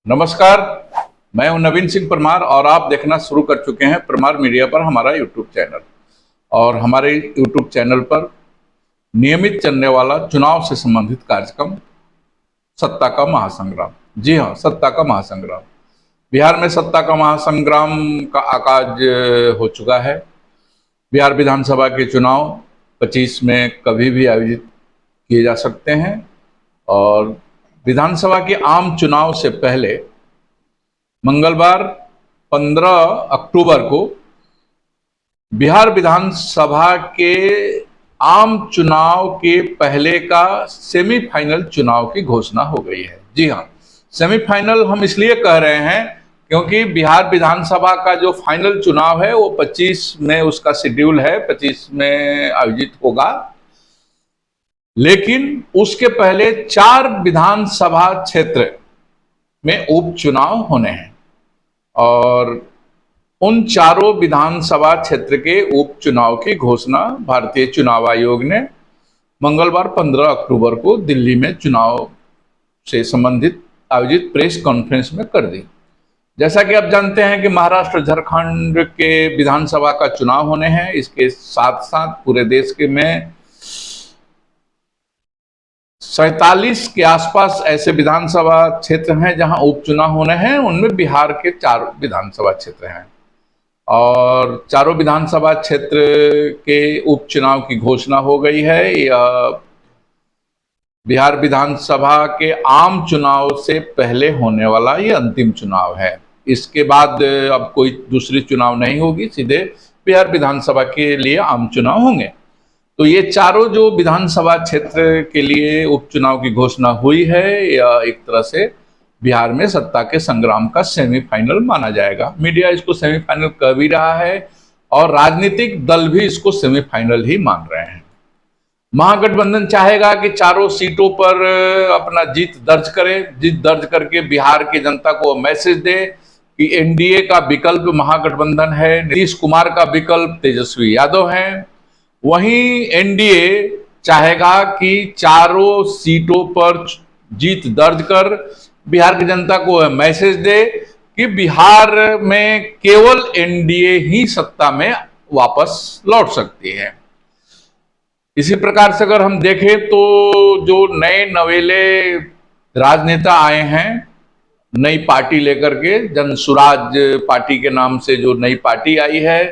नमस्कार, मैं हूं नवीन सिंह परमार और आप देखना शुरू कर चुके हैं परमार मीडिया पर हमारा यूट्यूब चैनल। और हमारे यूट्यूब चैनल पर नियमित चलने वाला चुनाव से संबंधित कार्यक्रम सत्ता का महासंग्राम। जी हाँ, सत्ता का महासंग्राम। बिहार में सत्ता का महासंग्राम का आगाज हो चुका है। बिहार विधानसभा के चुनाव 25 में कभी भी आयोजित किए जा सकते हैं और विधानसभा के आम चुनाव से पहले मंगलवार 15 अक्टूबर को बिहार विधानसभा के आम चुनाव के पहले का सेमीफाइनल चुनाव की घोषणा हो गई है। जी हाँ, सेमीफाइनल हम इसलिए कह रहे हैं क्योंकि बिहार विधानसभा का जो फाइनल चुनाव है वो 25 में उसका शेड्यूल है, 25 में आयोजित होगा। लेकिन उसके पहले 4 विधानसभा क्षेत्र में उपचुनाव होने हैं और उन चारों विधानसभा क्षेत्र के उपचुनाव की घोषणा भारतीय चुनाव आयोग ने मंगलवार 15 अक्टूबर को दिल्ली में चुनाव से संबंधित आयोजित प्रेस कॉन्फ्रेंस में कर दी। जैसा कि आप जानते हैं कि महाराष्ट्र झारखंड के विधानसभा का चुनाव होने हैं। इसके साथ साथ पूरे देश के में 47 के आसपास ऐसे विधानसभा क्षेत्र हैं जहां उपचुनाव होने हैं। उनमें बिहार के 4 विधानसभा क्षेत्र हैं और चारों विधानसभा क्षेत्र के उपचुनाव की घोषणा हो गई है। यह बिहार विधानसभा के आम चुनाव से पहले होने वाला ये अंतिम चुनाव है। इसके बाद अब कोई दूसरी चुनाव नहीं होगी, सीधे बिहार विधानसभा के लिए आम चुनाव होंगे। तो ये चारों जो विधानसभा क्षेत्र के लिए उपचुनाव की घोषणा हुई है, यह एक तरह से बिहार में सत्ता के संग्राम का सेमीफाइनल माना जाएगा। मीडिया इसको सेमीफाइनल कह भी रहा है और राजनीतिक दल भी इसको सेमीफाइनल ही मान रहे हैं। महागठबंधन चाहेगा कि चारों सीटों पर अपना जीत दर्ज करे, जीत दर्ज करके बिहार की जनता को मैसेज दे कि एनडीए का विकल्प महागठबंधन है, नीतीश कुमार का विकल्प तेजस्वी यादव है। वहीं एनडीए चाहेगा कि चारों सीटों पर जीत दर्ज कर बिहार की जनता को मैसेज दे कि बिहार में केवल एनडीए ही सत्ता में वापस लौट सकती है। इसी प्रकार से अगर हम देखें तो जो नए नवेले राजनेता आए हैं नई पार्टी लेकर के, जनसुराज पार्टी के नाम से जो नई पार्टी आई है,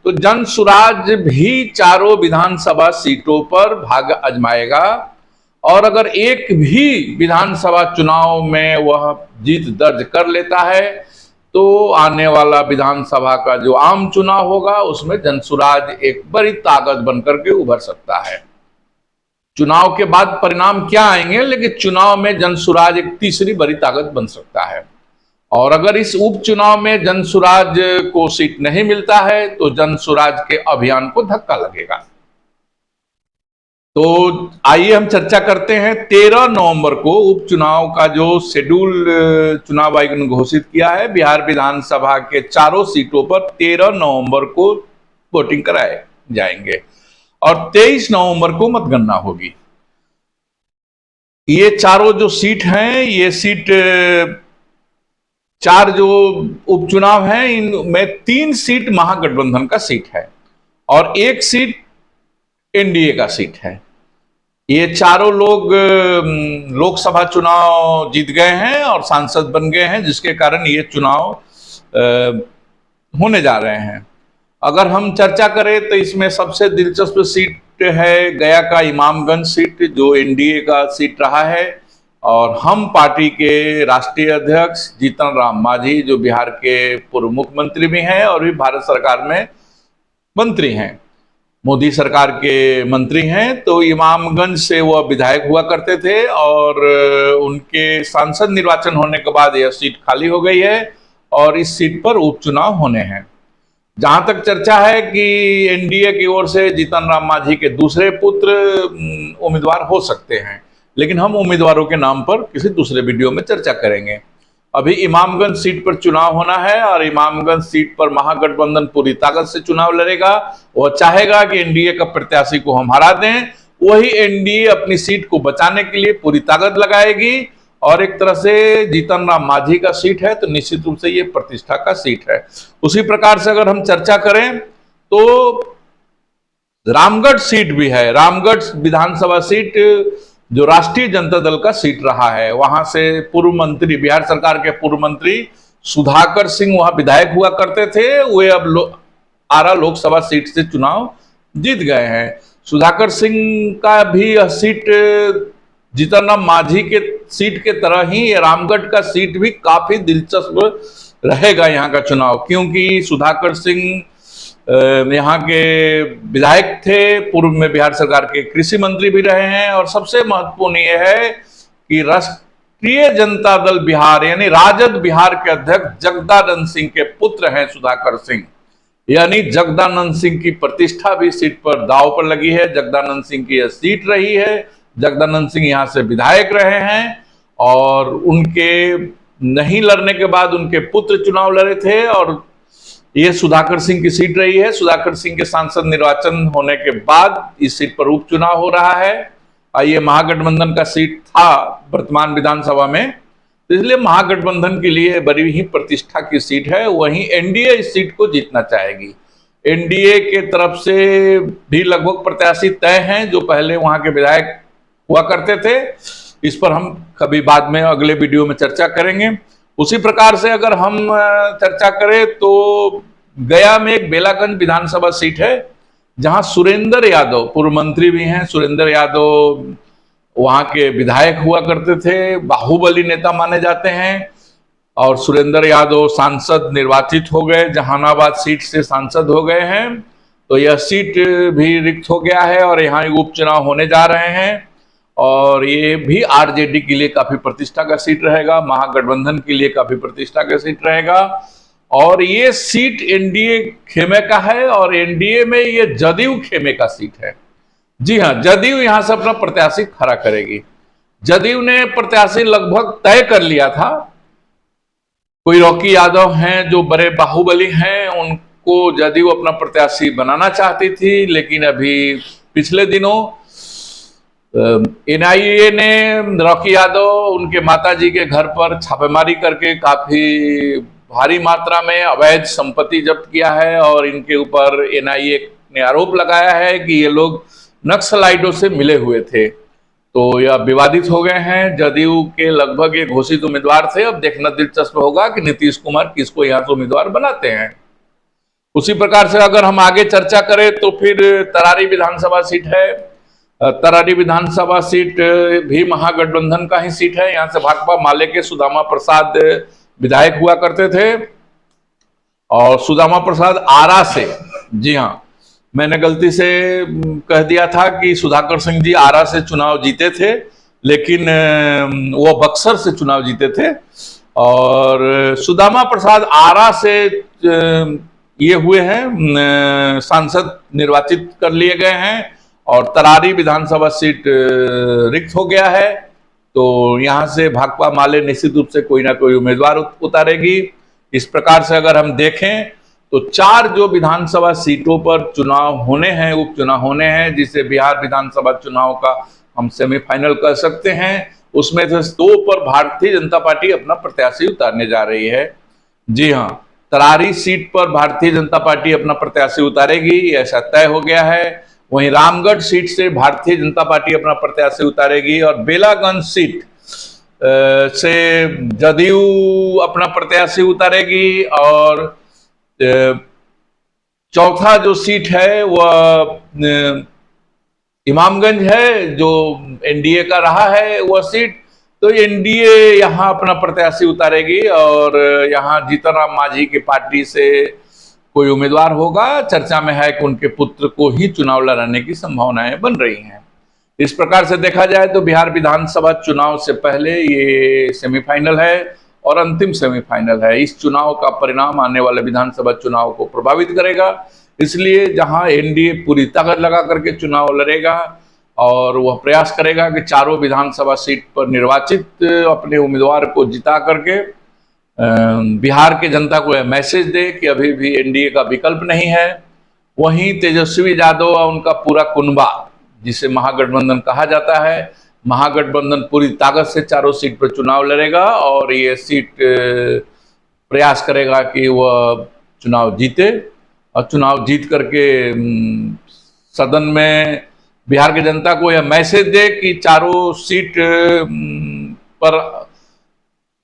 तो जनसुराज भी चारों विधानसभा सीटों पर भाग्य आजमाएगा और अगर एक भी विधानसभा चुनाव में वह जीत दर्ज कर लेता है तो आने वाला विधानसभा का जो आम चुनाव होगा उसमें जनसुराज एक बड़ी ताकत बनकर के उभर सकता है। चुनाव के बाद परिणाम क्या आएंगे, लेकिन चुनाव में जनसुराज एक तीसरी बड़ी ताकत बन सकता है। और अगर इस उपचुनाव में जनसुराज को सीट नहीं मिलता है तो जनसुराज के अभियान को धक्का लगेगा। तो आइए हम चर्चा करते हैं 13 नवंबर को उपचुनाव का जो शेड्यूल चुनाव आयोग ने घोषित किया है। बिहार विधानसभा के चारों सीटों पर 13 नवंबर को वोटिंग कराए जाएंगे और 23 नवंबर को मतगणना होगी। ये चारों जो सीट हैं, ये सीट 4 जो उपचुनाव हैं इनमें 3 सीट महागठबंधन का सीट है और 1 सीट एनडीए का सीट है। ये चारों लोग लोकसभा चुनाव जीत गए हैं और सांसद बन गए हैं, जिसके कारण ये चुनाव होने जा रहे हैं। अगर हम चर्चा करें तो इसमें सबसे दिलचस्प सीट है गया का इमामगंज सीट, जो एनडीए का सीट रहा है और हम पार्टी के राष्ट्रीय अध्यक्ष जीतन राम मांझी, जो बिहार के पूर्व मुख्यमंत्री भी हैं और भी भारत सरकार में मंत्री हैं, मोदी सरकार के मंत्री हैं, तो इमामगंज से वह विधायक हुआ करते थे और उनके सांसद निर्वाचन होने के बाद यह सीट खाली हो गई है और इस सीट पर उपचुनाव होने हैं। जहां तक चर्चा है कि एनडीए की ओर से जीतन राम मांझी के दूसरे पुत्र उम्मीदवार हो सकते हैं, लेकिन हम उम्मीदवारों के नाम पर किसी दूसरे वीडियो में चर्चा करेंगे। अभी इमामगंज सीट पर चुनाव होना है और इमामगंज सीट पर महागठबंधन पूरी ताकत से चुनाव लड़ेगा। वह चाहेगा कि एनडीए का प्रत्याशी को हम हरा दें, वही एनडीए अपनी सीट को बचाने के लिए पूरी ताकत लगाएगी और एक तरह से जीतन राम मांझी का सीट है, तो निश्चित रूप से ये प्रतिष्ठा का सीट है। उसी प्रकार से अगर हम चर्चा करें तो रामगढ़ सीट भी है। रामगढ़ विधानसभा सीट जो राष्ट्रीय जनता दल का सीट रहा है, वहां से पूर्व मंत्री, बिहार सरकार के पूर्व मंत्री सुधाकर सिंह वहां विधायक हुआ करते थे। वे अब आरा लोकसभा सीट से चुनाव जीत गए हैं। सुधाकर सिंह का भी यह सीट जीतन राम मांझी के सीट के तरह ही रामगढ़ का सीट भी काफी दिलचस्प रहेगा यहाँ का चुनाव, क्योंकि सुधाकर सिंह यहाँ के विधायक थे, पूर्व में बिहार सरकार के कृषि मंत्री भी रहे हैं, और सबसे महत्वपूर्ण यह है कि राष्ट्रीय जनता दल बिहार यानी राजद बिहार के अध्यक्ष जगदानंद सिंह के पुत्र हैं सुधाकर सिंह। यानी जगदानंद सिंह की प्रतिष्ठा भी सीट पर दांव पर लगी है। जगदानंद सिंह की यह सीट रही है, जगदानंद सिंह यहाँ से विधायक रहे हैं, और उनके नहीं लड़ने के बाद उनके पुत्र चुनाव लड़े थे, और ये सुधाकर सिंह की सीट रही है। सुधाकर सिंह के सांसद निर्वाचन होने के बाद इस सीट पर उपचुनाव हो रहा है। ये महागठबंधन का सीट था वर्तमान विधानसभा में, तो इसलिए महागठबंधन के लिए बड़ी ही प्रतिष्ठा की सीट है। वहीं एनडीए इस सीट को जीतना चाहेगी। एनडीए के तरफ से भी लगभग प्रत्याशी तय हैं जो पहले वहां के विधायक हुआ करते थे। इस पर हम कभी बाद में अगले वीडियो में चर्चा करेंगे। उसी प्रकार से अगर हम चर्चा करें तो गया में एक बेलागंज विधानसभा सीट है, जहां सुरेंद्र यादव पूर्व मंत्री भी हैं। सुरेंद्र यादव वहां के विधायक हुआ करते थे, बाहुबली नेता माने जाते हैं, और सुरेंद्र यादव सांसद निर्वाचित हो गए, जहानाबाद सीट से सांसद हो गए हैं। तो यह सीट भी रिक्त हो गया है और यहाँ उपचुनाव होने जा रहे हैं, और ये भी आरजेडी के लिए काफी प्रतिष्ठा का सीट रहेगा, महागठबंधन के लिए काफी प्रतिष्ठा का सीट रहेगा। और ये सीट एनडीए खेमे का है, और एनडीए में ये जदयू खेमे का सीट है। जी हाँ, जदयू यहां से अपना प्रत्याशी खड़ा करेगी। जदयू ने प्रत्याशी लगभग तय कर लिया था। कोई रॉकी यादव हैं जो बड़े बाहुबली हैं, उनको जदयू अपना प्रत्याशी बनाना चाहती थी, लेकिन अभी पिछले दिनों एनआईए ने रॉकी यादव उनके माताजी के घर पर छापेमारी करके काफी भारी मात्रा में अवैध संपत्ति जब्त किया है, और इनके ऊपर एनआईए ने आरोप लगाया है कि ये लोग नक्सलाइटों से मिले हुए थे। तो यह विवादित हो गए हैं। जदयू के लगभग ये घोषित उम्मीदवार थे। अब देखना दिलचस्प होगा कि नीतीश कुमार किसको यहाँ से उम्मीदवार बनाते हैं। उसी प्रकार से अगर हम आगे चर्चा करें तो फिर तरारी विधानसभा सीट है। तरारी विधानसभा सीट भी महागठबंधन का ही सीट है। यहाँ से भाकपा माले के सुदामा प्रसाद विधायक हुआ करते थे, और सुदामा प्रसाद आरा से, जी हाँ, मैंने गलती से कह दिया था कि सुधाकर सिंह जी आरा से चुनाव जीते थे, लेकिन वो बक्सर से चुनाव जीते थे। और सुदामा प्रसाद आरा से ये हुए हैं, सांसद निर्वाचित कर लिए गए हैं, और तरारी विधानसभा सीट रिक्त हो गया है। तो यहां से भाकपा माले निश्चित रूप से कोई ना कोई उम्मीदवार उतारेगी। इस प्रकार से अगर हम देखें तो 4 जो विधानसभा सीटों पर चुनाव होने हैं, उपचुनाव होने हैं, जिसे बिहार विधानसभा चुनाव का हम सेमीफाइनल कह सकते हैं, उसमें से 2 पर भारतीय जनता पार्टी अपना प्रत्याशी उतारने जा रही है। जी हाँ, तरारी सीट पर भारतीय जनता पार्टी अपना प्रत्याशी उतारेगी, ऐसा तय हो गया है। वहीं रामगढ़ सीट से भारतीय जनता पार्टी अपना प्रत्याशी उतारेगी, और बेलागंज सीट से जदयू अपना प्रत्याशी उतारेगी, और चौथा जो सीट है वह इमामगंज है जो एनडीए का रहा है वह सीट। तो एनडीए यहाँ अपना प्रत्याशी उतारेगी, और यहाँ जीतन राम मांझी की पार्टी से कोई उम्मीदवार होगा। चर्चा में है कि उनके पुत्र को ही चुनाव लड़ाने की संभावनाएं बन रही हैं। इस प्रकार से देखा जाए तो बिहार विधानसभा चुनाव से पहले ये सेमीफाइनल है और अंतिम सेमीफाइनल है। इस चुनाव का परिणाम आने वाले विधानसभा चुनाव को प्रभावित करेगा। इसलिए जहां एनडीए पूरी ताकत लगा करके चुनाव लड़ेगा, और वह प्रयास करेगा कि चारों विधानसभा सीट पर निर्वाचित अपने उम्मीदवार को जिता करके बिहार के जनता को यह मैसेज दे कि अभी भी एनडीए का विकल्प नहीं है। वहीं तेजस्वी यादव और उनका पूरा कुनबा, जिसे महागठबंधन कहा जाता है, महागठबंधन पूरी ताकत से चारों सीट पर चुनाव लड़ेगा और ये सीट प्रयास करेगा कि वह चुनाव जीते और चुनाव जीत करके सदन में बिहार की जनता को यह मैसेज दे कि चारों सीट पर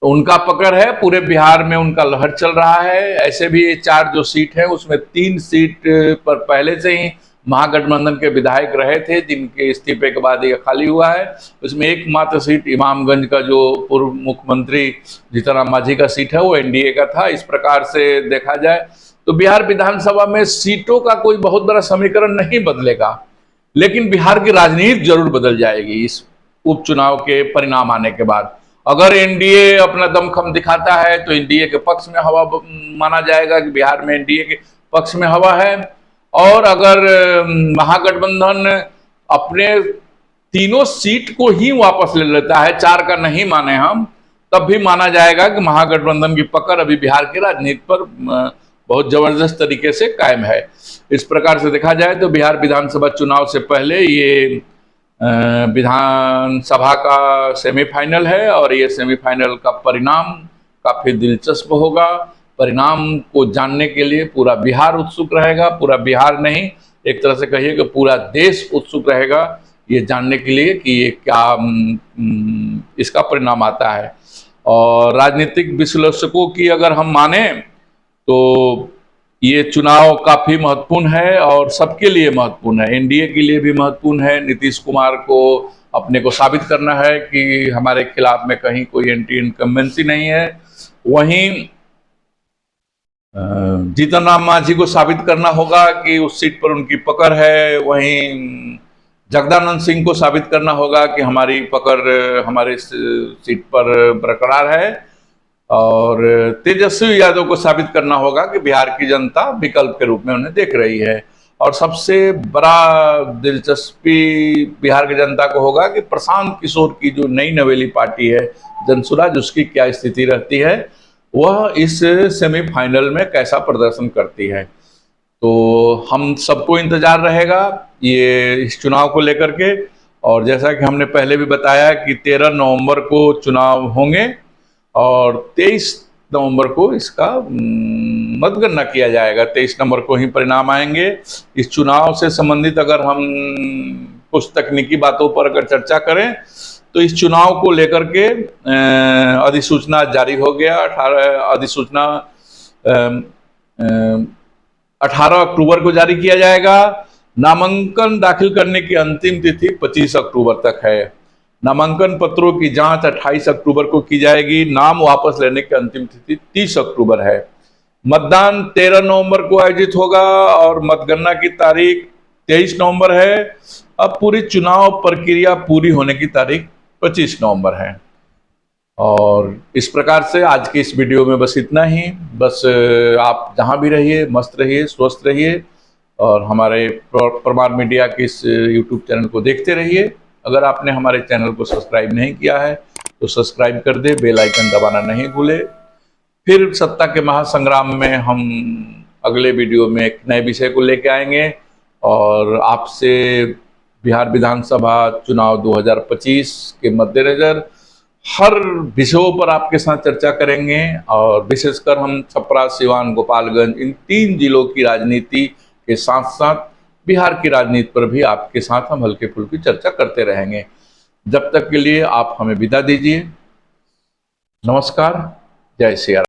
उनका पकड़ है, पूरे बिहार में उनका लहर चल रहा है। ऐसे भी ये 4 जो सीट है उसमें 3 सीट पर पहले से ही महागठबंधन के विधायक रहे थे, जिनके इस्तीफे के बाद ये खाली हुआ है। उसमें एकमात्र सीट इमामगंज का जो पूर्व मुख्यमंत्री जीतनराम मांझी का सीट है वो एनडीए का था। इस प्रकार से देखा जाए तो बिहार विधानसभा में सीटों का कोई बहुत बड़ा समीकरण नहीं बदलेगा, लेकिन बिहार की राजनीति जरूर बदल जाएगी इस उपचुनाव के परिणाम आने के बाद। अगर एनडीए अपना दमखम दिखाता है तो एनडीए के पक्ष में हवा माना जाएगा कि बिहार में एनडीए के पक्ष में हवा है, और अगर महागठबंधन अपने तीनों सीट को ही वापस ले लेता है, 4 का नहीं माने हम, तब भी माना जाएगा कि महागठबंधन की पकड़ अभी बिहार की राजनीति पर बहुत जबरदस्त तरीके से कायम है। इस प्रकार से देखा जाए तो बिहार विधानसभा चुनाव से पहले ये विधानसभा का सेमीफाइनल है और ये सेमीफाइनल का परिणाम काफी दिलचस्प होगा। परिणाम को जानने के लिए पूरा बिहार उत्सुक रहेगा, पूरा बिहार नहीं, एक तरह से कहिए कि पूरा देश उत्सुक रहेगा ये जानने के लिए कि ये क्या इसका परिणाम आता है। और राजनीतिक विश्लेषकों की अगर हम माने तो ये चुनाव काफी महत्वपूर्ण है और सबके लिए महत्वपूर्ण है। एनडीए के लिए भी महत्वपूर्ण है। नीतीश कुमार को अपने को साबित करना है कि हमारे खिलाफ में कहीं कोई एंटी इनकम्बेंसी नहीं है। वहीं जीतनराम मांझी को साबित करना होगा कि उस सीट पर उनकी पकड़ है। वहीं जगदानंद सिंह को साबित करना होगा कि हमारी पकड़ हमारे सीट पर बरकरार है। और तेजस्वी यादव को साबित करना होगा कि बिहार की जनता विकल्प के रूप में उन्हें देख रही है। और सबसे बड़ा दिलचस्पी बिहार की जनता को होगा कि प्रशांत किशोर की जो नई नवेली पार्टी है जनसुराज, उसकी क्या स्थिति रहती है, वह इस सेमीफाइनल में कैसा प्रदर्शन करती है। तो हम सबको इंतजार रहेगा ये इस चुनाव को लेकर के। और जैसा कि हमने पहले भी बताया कि 13 नवंबर को चुनाव होंगे और 23 नवंबर को इसका मतगणना किया जाएगा। 23 नवंबर को ही परिणाम आएंगे। इस चुनाव से संबंधित अगर हम कुछ तकनीकी बातों पर अगर चर्चा करें तो इस चुनाव को लेकर के अधिसूचना जारी हो गया। 18 अक्टूबर को जारी किया जाएगा। नामांकन दाखिल करने की अंतिम तिथि 25 अक्टूबर तक है। नामांकन पत्रों की जांच 28 अक्टूबर को की जाएगी। नाम वापस लेने की अंतिम तिथि 30 अक्टूबर है। मतदान 13 नवंबर को आयोजित होगा और मतगणना की तारीख 23 नवंबर है। अब पूरी चुनाव प्रक्रिया पूरी होने की तारीख 25 नवंबर है। और इस प्रकार से आज की इस वीडियो में बस इतना ही। बस आप जहां भी रहिए मस्त रहिए, स्वस्थ रहिए और हमारे प्रमाण मीडिया के इस यूट्यूब चैनल को देखते रहिए। अगर आपने हमारे चैनल को सब्सक्राइब नहीं किया है तो सब्सक्राइब कर दे, बेल आइकन दबाना नहीं भूले। फिर सत्ता के महासंग्राम में हम अगले वीडियो में एक नए विषय को लेकर आएंगे और आपसे बिहार विधानसभा चुनाव 2025 के मद्देनजर हर विषयों पर आपके साथ चर्चा करेंगे। और विशेषकर हम छपरा, सिवान, गोपालगंज इन 3 जिलों की राजनीति के साथ साथ बिहार की राजनीति पर भी आपके साथ हम हल्के फुल्की चर्चा करते रहेंगे। जब तक के लिए आप हमें विदा दीजिए। नमस्कार, जय श्री राम।